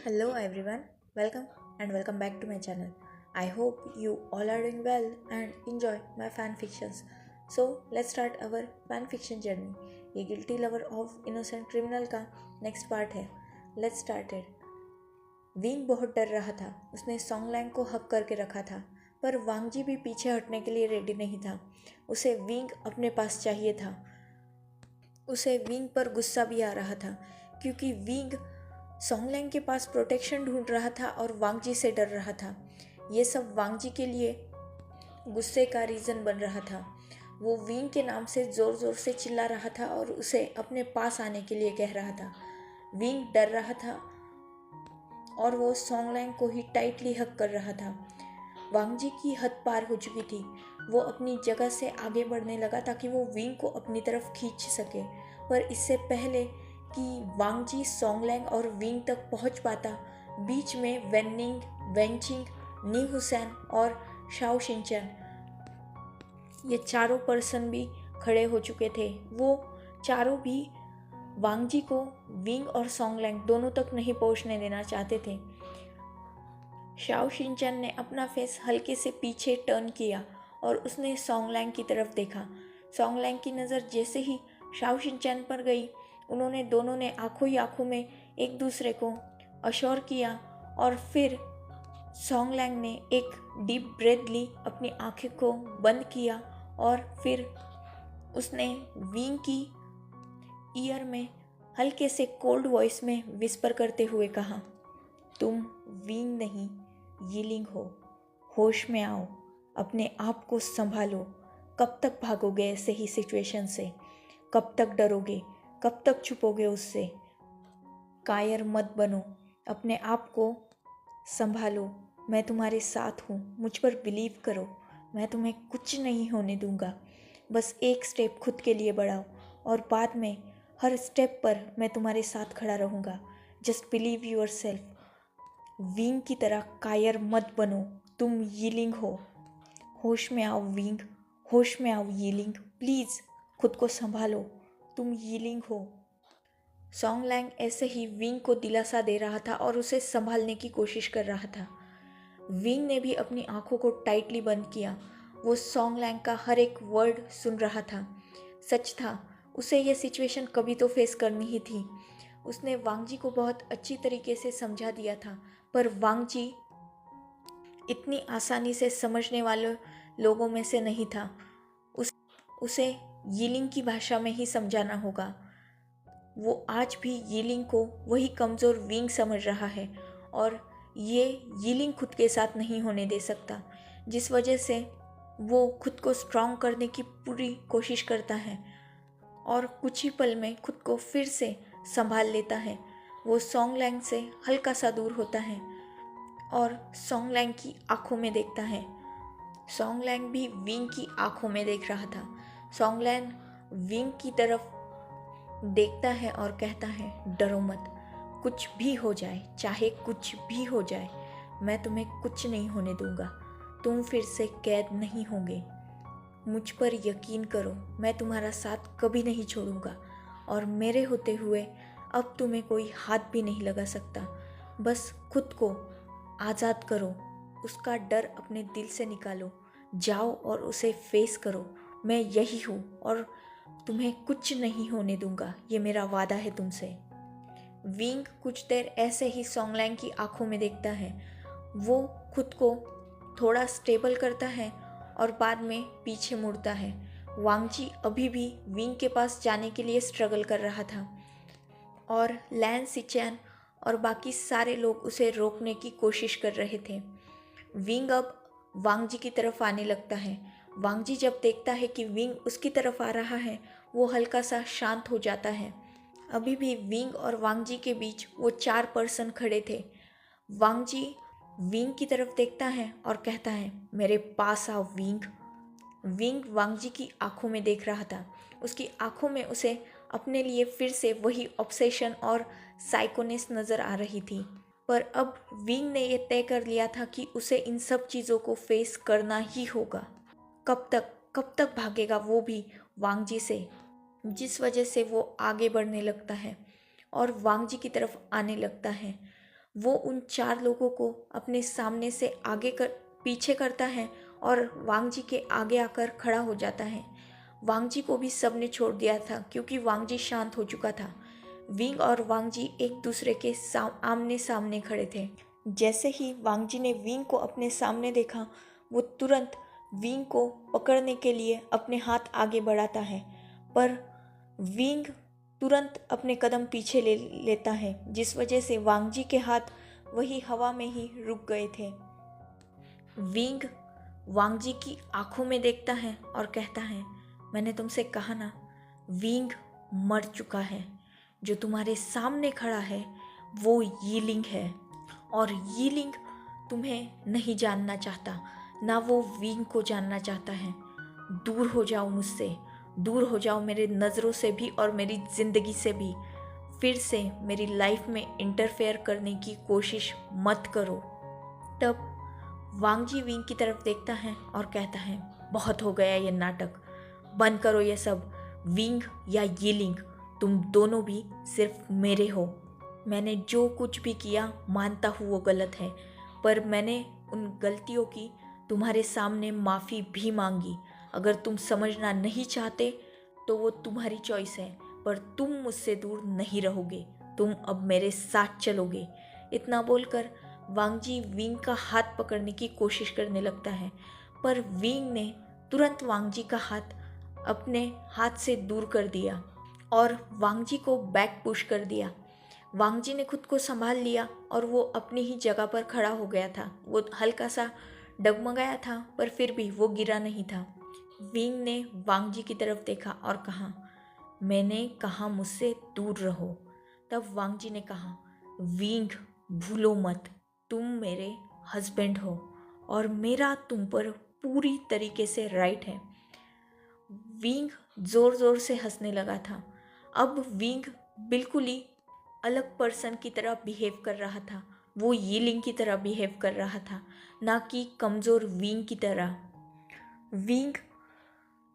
Hello everyone, welcome back to my channel. I hope you all are doing well and enjoy my fan fictions. So let's start our fan fiction journey. ये guilty lover of innocent criminal का next part है. Let's started. Wing बहुत डर रहा था. उसने सॉन्गलैंग को हक करके रखा था, पर वांगजी भी पीछे हटने के लिए रेडी नहीं था. उसे विंग अपने पास चाहिए था. उसे विंग पर गुस्सा भी आ रहा था क्योंकि विंग सॉन्गलैंग के पास प्रोटेक्शन ढूंढ रहा था और वांगजी से डर रहा था. ये सब वांगजी के लिए गुस्से का रीज़न बन रहा था. वो विंग के नाम से ज़ोर ज़ोर से चिल्ला रहा था और उसे अपने पास आने के लिए कह रहा था. विंग डर रहा था और वो सॉन्गलैंग को ही टाइटली हक कर रहा था. वांगजी की हद पार हो चुकी थी. वो अपनी जगह से आगे बढ़ने लगा ताकि वो विंग को अपनी तरफ खींच सके, पर इससे पहले कि वांगजी सॉन्गलैंग और विंग तक पहुंच पाता, बीच में वेनिंग, वेंचिंग, नी हुसैन और शाओ शिनचैन, ये चारों पर्सन भी खड़े हो चुके थे. वो चारों भी वांगजी को विंग और सॉन्गलैंग दोनों तक नहीं पहुंचने देना चाहते थे. शाओ शिनचैन ने अपना फेस हल्के से पीछे टर्न किया और उसने सॉन्गलैंग की तरफ देखा. सॉन्गलैंग की नज़र जैसे ही शाओ शिनचैन पर गई, उन्होंने दोनों ने आंखों ही आंखों में एक दूसरे को अश्योर किया और फिर सॉन्गलैंग ने एक डीप ब्रेथ ली, अपनी आंखें को बंद किया और फिर उसने विंग की ईयर में हल्के से कोल्ड वॉइस में विस्पर करते हुए कहा, तुम विंग नहीं, यीलिंग हो. होश में आओ, अपने आप को संभालो. कब तक भागोगे ऐसे ही सिचुएशन से? कब तक डरोगे? कब तक छुपोगे उससे? कायर मत बनो, अपने आप को संभालो. मैं तुम्हारे साथ हूँ, मुझ पर बिलीव करो. मैं तुम्हें कुछ नहीं होने दूंगा. बस एक स्टेप खुद के लिए बढ़ाओ और बाद में हर स्टेप पर मैं तुम्हारे साथ खड़ा रहूँगा. Just believe your self. Wing की तरह कायर मत बनो. तुम यीलिंग हो. होश में आओ विंग, होश में आओ यीलिंग. प्लीज़ खुद को संभालो. तुम यीलिंग हो. सॉन्गलैंग ऐसे ही विंग को दिलासा दे रहा था और उसे संभालने की कोशिश कर रहा था. विंग ने भी अपनी आंखों को टाइटली बंद किया. वो सॉन्गलैंग का हर एक वर्ड सुन रहा था. सच था, उसे यह सिचुएशन कभी तो फेस करनी ही थी. उसने वांगजी को बहुत अच्छी तरीके से समझा दिया था, पर वांगजी इतनी आसानी से समझने वाले लोगों में से नहीं था. उसे यीलिंग की भाषा में ही समझाना होगा. वो आज भी यीलिंग को वही कमज़ोर विंग समझ रहा है और ये यीलिंग खुद के साथ नहीं होने दे सकता, जिस वजह से वो खुद को स्ट्रॉन्ग करने की पूरी कोशिश करता है और कुछ ही पल में खुद को फिर से संभाल लेता है. वो सॉन्गलैंग से हल्का सा दूर होता है और सॉन्गलैंग की आंखों में देखता है. सॉन्गलैंग भी विंग की आंखों में देख रहा था. सॉन्गलैंग विंग की तरफ देखता है और कहता है, डरो मत. कुछ भी हो जाए, चाहे कुछ भी हो जाए, मैं तुम्हें कुछ नहीं होने दूंगा. तुम फिर से कैद नहीं होंगे. मुझ पर यकीन करो, मैं तुम्हारा साथ कभी नहीं छोड़ूंगा और मेरे होते हुए अब तुम्हें कोई हाथ भी नहीं लगा सकता. बस खुद को आज़ाद करो. उसका डर अपने दिल से निकालो. जाओ और उसे फेस करो. मैं यही हूँ और तुम्हें कुछ नहीं होने दूंगा. ये मेरा वादा है तुमसे. विंग कुछ देर ऐसे ही सॉन्गलैंग की आंखों में देखता है. वो खुद को थोड़ा स्टेबल करता है और बाद में पीछे मुड़ता है. वांगजी अभी भी विंग के पास जाने के लिए स्ट्रगल कर रहा था और लैन सिचैन और बाकी सारे लोग उसे रोकने की कोशिश कर रहे थे. विंग अब वांगजी की तरफ आने लगता है. वांगजी जब देखता है कि विंग उसकी तरफ आ रहा है, वो हल्का सा शांत हो जाता है. अभी भी विंग और वांगजी के बीच वो 4 पर्सन खड़े थे. वांगजी विंग की तरफ देखता है और कहता है, मेरे पास आओ विंग. विंग वांगजी की आंखों में देख रहा था. उसकी आंखों में उसे अपने लिए फिर से वही ऑब्सेशन और साइकोनेस नज़र आ रही थी. पर अब विंग ने यह तय कर लिया था कि उसे इन सब चीज़ों को फेस करना ही होगा. कब तक भागेगा, वो भी वांगजी से, जिस वजह से वो आगे बढ़ने लगता है और वांगजी की तरफ आने लगता है. वो उन 4 लोगों को अपने सामने से पीछे करता है और वांग जी के आगे आकर खड़ा हो जाता है। वांग जी को भी सबने छोड़ दिया था क्योंकि वांग जी शांत हो चुका था। विंग और वांग जी एक दूसरे के आमने सामने खड़े थे। जैसे ही वांग जी ने विंग को अपने सामने देखा, वो तुरंत विंग को पकड़ने के लिए अपने हाथ आगे बढ़ाता है, पर विंग तुरंत अपने कदम पीछे ले लेता है, जिस वजह से वांग जी के हाथ वही हवा में ही रुक गए थे। विंग वांग जी की आंखों में देखता है और कहता है, मैंने तुमसे कहा ना, विंग मर चुका है। जो तुम्हारे सामने खड़ा है वो यीलिंग है, और यीलिंग तुम्हें नहीं जानना चाहता, ना वो विंग को जानना चाहता है। दूर हो जाओ मुझसे, दूर हो जाओ मेरे नज़रों से भी और मेरी ज़िंदगी से भी। फिर से मेरी लाइफ में इंटरफेयर करने की कोशिश मत करो। तब वांग जी विंग की तरफ देखता है और कहता है, बहुत हो गया ये नाटक, बंद करो ये सब। विंग या यीलिंग, तुम दोनों भी सिर्फ मेरे हो। मैंने जो कुछ भी किया मानता हूँ वो गलत है, पर मैंने उन गलतियों की तुम्हारे सामने माफ़ी भी मांगी। अगर तुम समझना नहीं चाहते तो वो तुम्हारी चॉइस है, पर तुम मुझसे दूर नहीं रहोगे, तुम अब मेरे साथ चलोगे। इतना बोलकर वांग जी विंग का हाथ पकड़ने की कोशिश करने लगता है, पर विंग ने तुरंत वांग जी का हाथ अपने हाथ से दूर कर दिया और वांग जी को बैक पुश कर दिया। वांग जी ने खुद को संभाल लिया और वो अपनी ही जगह पर खड़ा हो गया था। वो हल्का सा डगमगाया था, पर फिर भी वो गिरा नहीं था। विंग ने वांग जी की तरफ देखा और कहा, मैंने कहा मुझसे दूर रहो। तब वांग जी ने कहा, विंग भूलो मत, तुम मेरे हस्बैंड हो और मेरा तुम पर पूरी तरीके से राइट है। विंग ज़ोर ज़ोर से हंसने लगा था। अब विंग बिल्कुल ही अलग पर्सन की तरह बिहेव कर रहा था। वो यीलिंग की तरह बिहेव कर रहा था, ना कि कमज़ोर विंग की तरह। विंग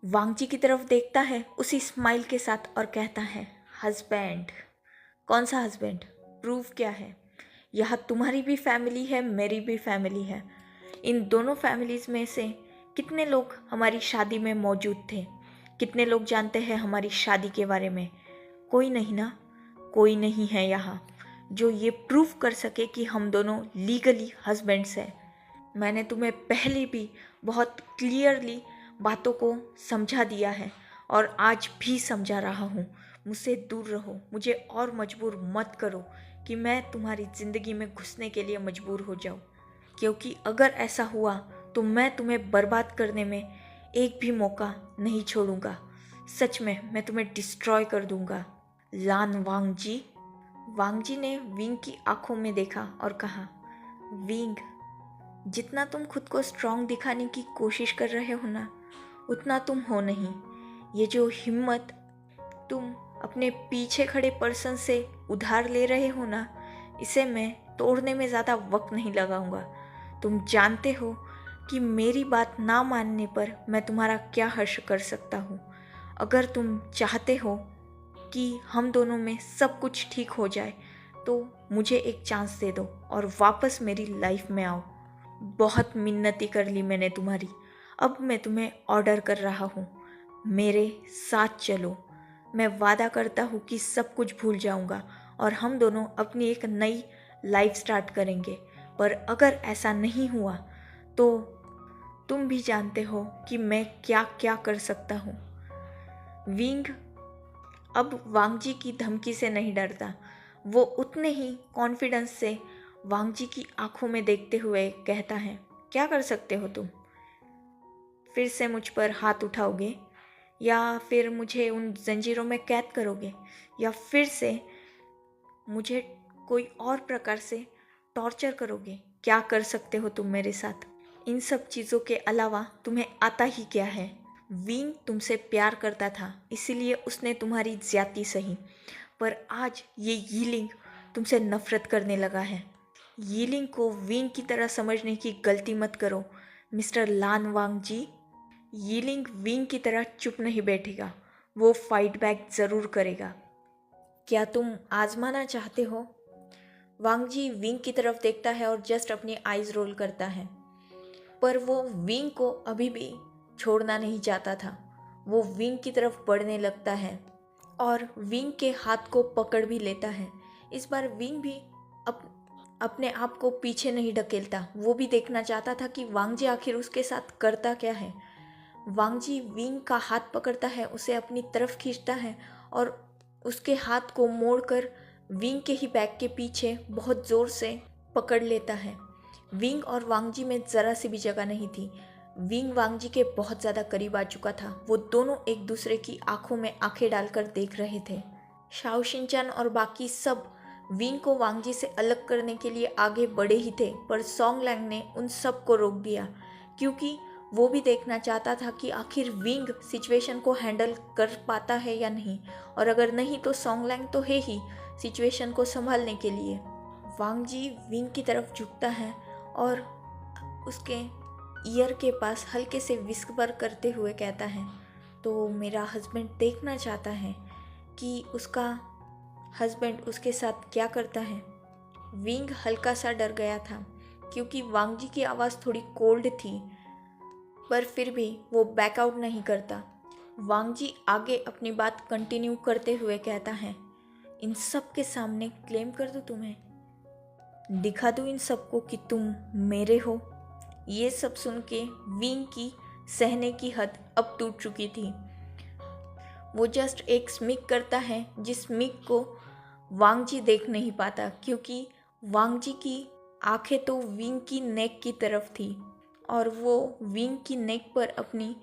वांग जी की तरफ देखता है उसी स्माइल के साथ और कहता है, हस्बैंड? कौन सा हस्बैंड? प्रूफ क्या है? यहाँ तुम्हारी भी फैमिली है, मेरी भी फैमिली है। इन दोनों फैमिलीज़ में से कितने लोग हमारी शादी में मौजूद थे? कितने लोग जानते हैं हमारी शादी के बारे में? कोई नहीं ना, कोई नहीं है यहाँ जो ये प्रूफ कर सके कि हम दोनों लीगली हस्बैंड्स हैं। मैंने तुम्हें पहले भी बहुत क्लियरली बातों को समझा दिया है और आज भी समझा रहा हूँ। मुझसे दूर रहो, मुझे और मजबूर मत करो कि मैं तुम्हारी ज़िंदगी में घुसने के लिए मजबूर हो जाऊँ, क्योंकि अगर ऐसा हुआ तो मैं तुम्हें बर्बाद करने में एक भी मौका नहीं छोड़ूंगा। सच में मैं तुम्हें डिस्ट्रॉय कर दूंगा। लान वांग जी। वांग जी ने विंग की आंखों में देखा और कहा, विंग, जितना तुम खुद को स्ट्रांग दिखाने की कोशिश कर रहे हो ना, उतना तुम हो नहीं। ये जो हिम्मत तुम अपने पीछे खड़े पर्सन से उधार ले रहे हो ना, इसे मैं तोड़ने में ज़्यादा वक्त नहीं लगाऊंगा। तुम जानते हो कि मेरी बात ना मानने पर मैं तुम्हारा क्या हर्ष कर सकता हूँ। अगर तुम चाहते हो कि हम दोनों में सब कुछ ठीक हो जाए तो मुझे एक चांस दे दो और वापस मेरी लाइफ में आओ। बहुत मिन्नती कर ली मैंने तुम्हारी, अब मैं तुम्हें ऑर्डर कर रहा हूँ, मेरे साथ चलो। मैं वादा करता हूँ कि सब कुछ भूल जाऊँगा और हम दोनों अपनी एक नई लाइफ स्टार्ट करेंगे। पर अगर ऐसा नहीं हुआ तो तुम भी जानते हो कि मैं क्या क्या कर सकता हूँ। विंग अब वांग जी की धमकी से नहीं डरता। वो उतने ही कॉन्फिडेंस से वांग जी की आंखों में देखते हुए कहता है, क्या कर सकते हो तुम? फिर से मुझ पर हाथ उठाओगे, या फिर मुझे उन जंजीरों में कैद करोगे, या फिर से मुझे कोई और प्रकार से टॉर्चर करोगे? क्या कर सकते हो तुम मेरे साथ? इन सब चीज़ों के अलावा तुम्हें आता ही क्या है? विंग तुमसे प्यार करता था, इसीलिए उसने तुम्हारी ज्यादती सही, पर आज ये यीलिंग तुमसे नफरत करने लगा है। यीलिंग को विंग की तरह समझने की गलती मत करो मिस्टर लान वांग जी। यीलिंग विंग की तरह चुप नहीं बैठेगा, वो फाइट बैक ज़रूर करेगा। क्या तुम आजमाना चाहते हो? वांग जी विंग की तरफ देखता है और जस्ट अपनी आईज रोल करता है, पर वो विंग को अभी भी छोड़ना नहीं चाहता था। वो विंग की तरफ बढ़ने लगता है और विंग के हाथ को पकड़ भी लेता है। इस बार विंग भी अपने आप को पीछे नहीं ढकेलता। वो भी देखना चाहता था कि वांग जी आखिर उसके साथ करता क्या है। वांग जी विंग का हाथ पकड़ता है, उसे अपनी तरफ खींचता है और उसके हाथ को मोड़कर विंग के ही बैग के पीछे बहुत ज़ोर से पकड़ लेता है। विंग और वांग जी में ज़रा सी भी जगह नहीं थी। विंग वांग जी के बहुत ज़्यादा करीब आ चुका था। वो दोनों एक दूसरे की आंखों में आंखें डालकर देख रहे थे। शाओ शिनचैन और बाकी सब विंग को वांग जी से अलग करने के लिए आगे बढ़े ही थे, पर सॉन्ग लैंग ने उन सब को रोक दिया, क्योंकि वो भी देखना चाहता था कि आखिर विंग सिचुएशन को हैंडल कर पाता है या नहीं, और अगर नहीं तो सॉन्ग लैंग तो है ही सिचुएशन को संभालने के लिए। वांग जी विंग की तरफ झुकता है और उसके ईयर के पास हल्के से विस्पर करते हुए कहता है, तो मेरा हस्बैंड देखना चाहता है कि उसका हस्बैंड उसके साथ क्या करता है। विंग हल्का सा डर गया था, क्योंकि वांग जी की आवाज़ थोड़ी कोल्ड थी, पर फिर भी वो बैकआउट नहीं करता। वांग जी आगे अपनी बात कंटिन्यू करते हुए कहता है, इन सब के सामने क्लेम कर दूँ तुम्हें, दिखा दूँ इन सबको कि तुम मेरे हो। ये सब सुन के विंग की सहने की हद अब टूट चुकी थी। वो जस्ट एक स्मिक करता है, जिस स्मिक को वांग जी देख नहीं पाता, क्योंकि वांग जी की आंखें तो विंग की नेक की तरफ थी और वो विंग की नेक पर अपनी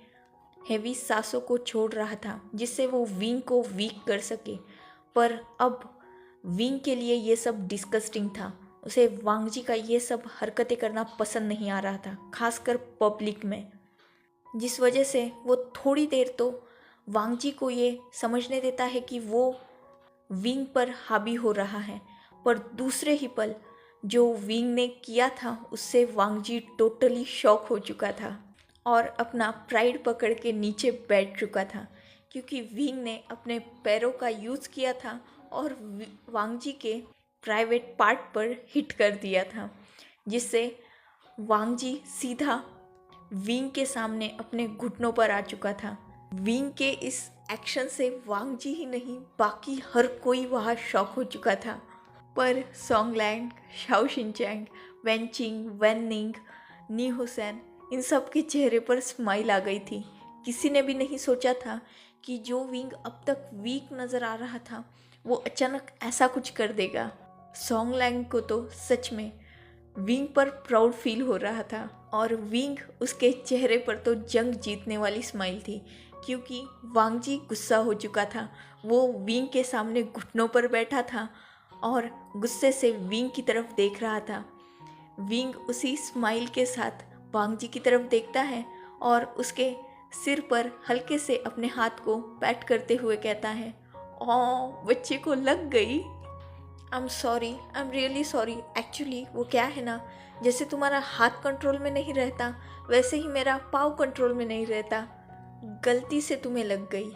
हेवी सांसों को छोड़ रहा था, जिससे वो विंग को वीक कर सके। पर अब विंग के लिए ये सब डिस्गस्टिंग था। उसे वांग जी का ये सब हरकतें करना पसंद नहीं आ रहा था, खासकर पब्लिक में, जिस वजह से वो थोड़ी देर तो वांग जी को ये समझने देता है कि वो विंग पर हावी हो रहा है, पर दूसरे ही पल जो विंग ने किया था उससे वांग जी टोटली शॉक हो चुका था और अपना प्राइड पकड़ के नीचे बैठ चुका था, क्योंकि विंग ने अपने पैरों का यूज़ किया था और वांग जी के प्राइवेट पार्ट पर हिट कर दिया था, जिससे वांग जी सीधा विंग के सामने अपने घुटनों पर आ चुका था। विंग के इस एक्शन से वांग जी ही नहीं, बाकी हर कोई वहाँ शॉक हो चुका था। पर Song Lan, Xiao Xingchen, Wen Qing, Wen Ning, Nie Huaisang, इन सब के चेहरे पर स्माइल आ गई थी। किसी ने भी नहीं सोचा था कि जो विंग अब तक वीक नज़र आ रहा था वो अचानक ऐसा कुछ कर देगा। सॉन्ग लैंग को तो सच में विंग पर प्राउड फील हो रहा था और विंग उसके चेहरे पर तो जंग जीतने वाली स्माइल थी, क्योंकि वांग जी गुस्सा हो चुका था। वो विंग के सामने घुटनों पर बैठा था और गुस्से से विंग की तरफ देख रहा था। विंग उसी स्माइल के साथ वांग जी की तरफ देखता है और उसके सिर पर हल्के से अपने हाथ को पैट करते हुए कहता है, ओ बच्चे को लग गई। I am sorry, I am really sorry. Actually वो क्या है ना, जैसे तुम्हारा हाथ कंट्रोल में नहीं रहता वैसे ही मेरा पाँव कंट्रोल में नहीं रहता, गलती से तुम्हें लग गई।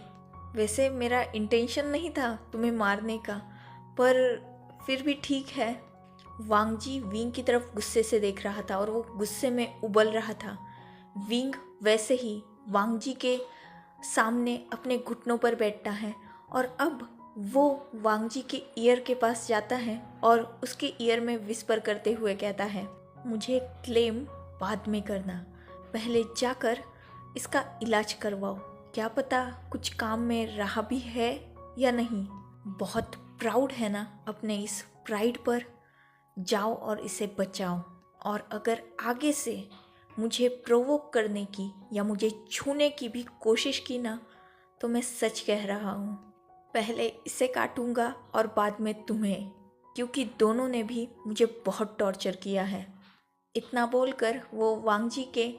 वैसे मेरा इंटेंशन नहीं था तुम्हें मारने का, पर फिर भी ठीक है। वांग जी विंग की तरफ गुस्से से देख रहा था और वो गुस्से में उबल रहा था। विंग वैसे ही वांग जी के सामने अपने घुटनों पर बैठता है और अब वो वांग जी के ईयर के पास जाता है और उसके ईयर में विस्पर करते हुए कहता है, मुझे क्लेम बाद में करना, पहले जाकर इसका इलाज करवाओ, क्या पता कुछ काम में रहा भी है या नहीं। बहुत प्राउड है ना अपने इस प्राइड पर, जाओ और इसे बचाओ। और अगर आगे से मुझे प्रोवोक करने की या मुझे छूने की भी कोशिश की ना, तो मैं सच कह रहा हूँ, पहले इसे काटूंगा और बाद में तुम्हें, क्योंकि दोनों ने भी मुझे बहुत टॉर्चर किया है। इतना बोलकर वो वांग जी के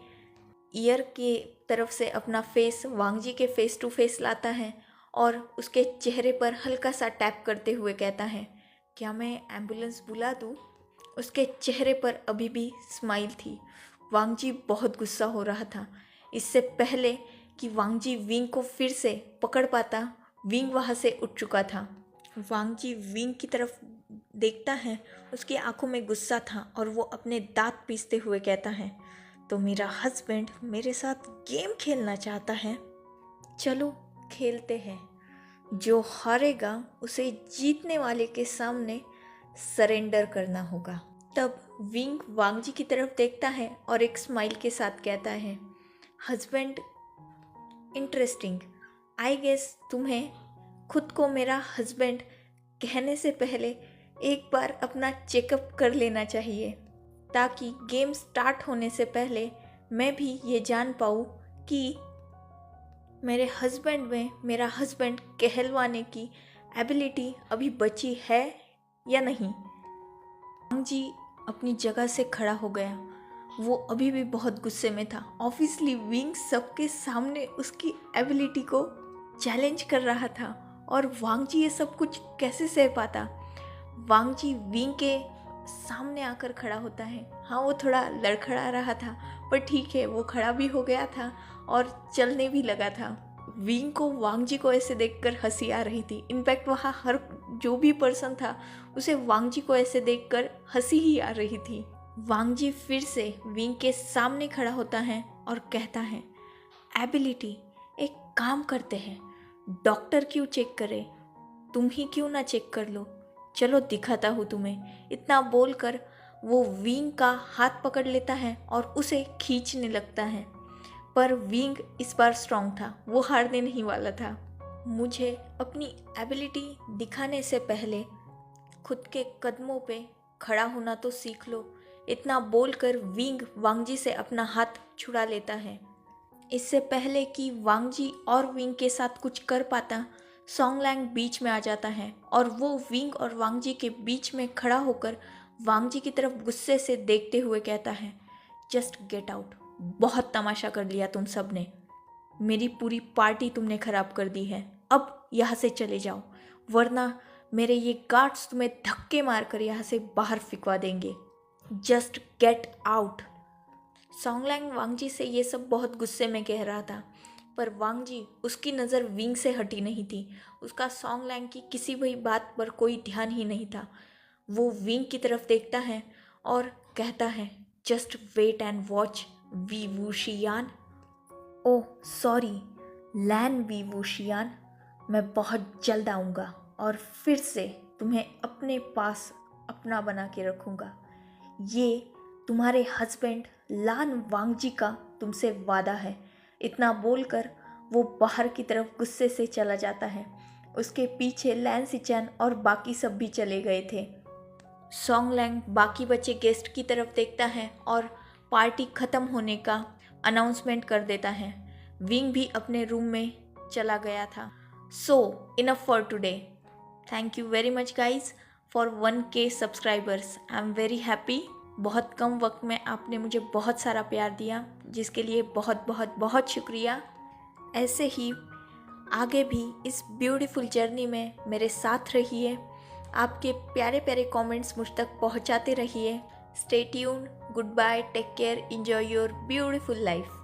ईयर के तरफ से अपना फेस वांग जी के फेस टू फेस लाता है और उसके चेहरे पर हल्का सा टैप करते हुए कहता है, क्या मैं एम्बुलेंस बुला दूँ? उसके चेहरे पर अभी भी स्माइल थी। वांग जी बहुत गुस्सा हो रहा था। इससे पहले कि वांग जी विंग को फिर से पकड़ पाता, विंग वहाँ से उठ चुका था। वांग जी विंग की तरफ देखता है उसकी आंखों में गुस्सा था और वो अपने दांत पीसते हुए कहता है, तो मेरा हस्बैंड मेरे साथ गेम खेलना चाहता है, चलो खेलते हैं। जो हारेगा उसे जीतने वाले के सामने सरेंडर करना होगा। तब विंग वांगजी की तरफ देखता है और एक स्माइल के साथ कहता है, हस्बैंड इंटरेस्टिंग, आई गेस तुम्हें खुद को मेरा हस्बैंड कहने से पहले एक बार अपना चेकअप कर लेना चाहिए, ताकि गेम स्टार्ट होने से पहले मैं भी ये जान पाऊँ कि मेरे हस्बैंड में मेरा हस्बैंड कहलवाने की एबिलिटी अभी बची है या नहीं। वांग जी अपनी जगह से खड़ा हो गया। वो अभी भी बहुत गुस्से में था। ऑब्वियसली विंग सबके सामने उसकी एबिलिटी को चैलेंज कर रहा था और वांग जी ये सब कुछ कैसे सह पाता। वांग जी विंग के सामने आकर खड़ा होता है। हाँ, वो थोड़ा लड़खड़ा रहा था, पर ठीक है, वो खड़ा भी हो गया था और चलने भी लगा था। विंग को वांग जी को ऐसे देखकर हंसी आ रही थी। इनफैक्ट वहाँ हर जो भी पर्सन था उसे वांग जी को ऐसे देखकर हंसी ही आ रही थी। वांग जी फिर से विंग के सामने खड़ा होता है और कहता है, एबिलिटी, एक काम करते हैं, डॉक्टर क्यों चेक करे, तुम ही क्यों ना चेक कर लो, चलो दिखाता हूँ तुम्हें। इतना बोलकर वो विंग का हाथ पकड़ लेता है और उसे खींचने लगता है। पर विंग इस बार स्ट्रांग था, वो हारने नहीं वाला था। मुझे अपनी एबिलिटी दिखाने से पहले खुद के कदमों पे खड़ा होना तो सीख लो। इतना बोलकर विंग वांगजी से अपना हाथ छुड़ा लेता है। इससे पहले कि वांगजी और विंग के साथ कुछ कर पाता, सॉन्गलैंग बीच में आ जाता है और वो विंग और वांगजी के बीच में खड़ा होकर वांगजी की तरफ गुस्से से देखते हुए कहता है, जस्ट गेट आउट। बहुत तमाशा कर लिया तुम सब ने, मेरी पूरी पार्टी तुमने खराब कर दी है। अब यहाँ से चले जाओ, वरना मेरे ये गार्ड्स तुम्हें धक्के मारकर यहाँ से बाहर फिकवा देंगे। Just get out. Song Lan Wangji से ये सब बहुत गुस्से में कह रहा था, पर वांगजी उसकी नज़र विंग से हटी नहीं थी। उसका सॉन्गलैंग की किसी भी बात पर कोई ध्यान ही नहीं था। वो विंग की तरफ देखता है और कहता है, just wait and watch Wei Wuxian. Oh sorry, Lan Wei Wuxian, मैं बहुत जल्द आऊँगा और फिर से तुम्हें अपने पास अपना बना के रखूँगा। ये तुम्हारे हस्बैंड लान वांगजी का तुमसे वादा है। इतना बोलकर वो बाहर की तरफ गुस्से से चला जाता है। उसके पीछे लैन सिचैन और बाकी सब भी चले गए थे। सॉन्गलैंग बाकी बचे गेस्ट की तरफ देखता है और पार्टी ख़त्म होने का अनाउंसमेंट कर देता है। विंग भी अपने रूम में चला गया था। So enough for today. Thank you very much guys for 1K subscribers. I am very happy. बहुत कम वक्त में आपने मुझे बहुत सारा प्यार दिया, जिसके लिए बहुत बहुत बहुत शुक्रिया। ऐसे ही आगे भी इस ब्यूटीफुल जर्नी में मेरे साथ रहिए। आपके प्यारे प्यारे कमेंट्स मुझ तक पहुंचाते रहिए। Stay tuned, good bye, take care, enjoy your beautiful life.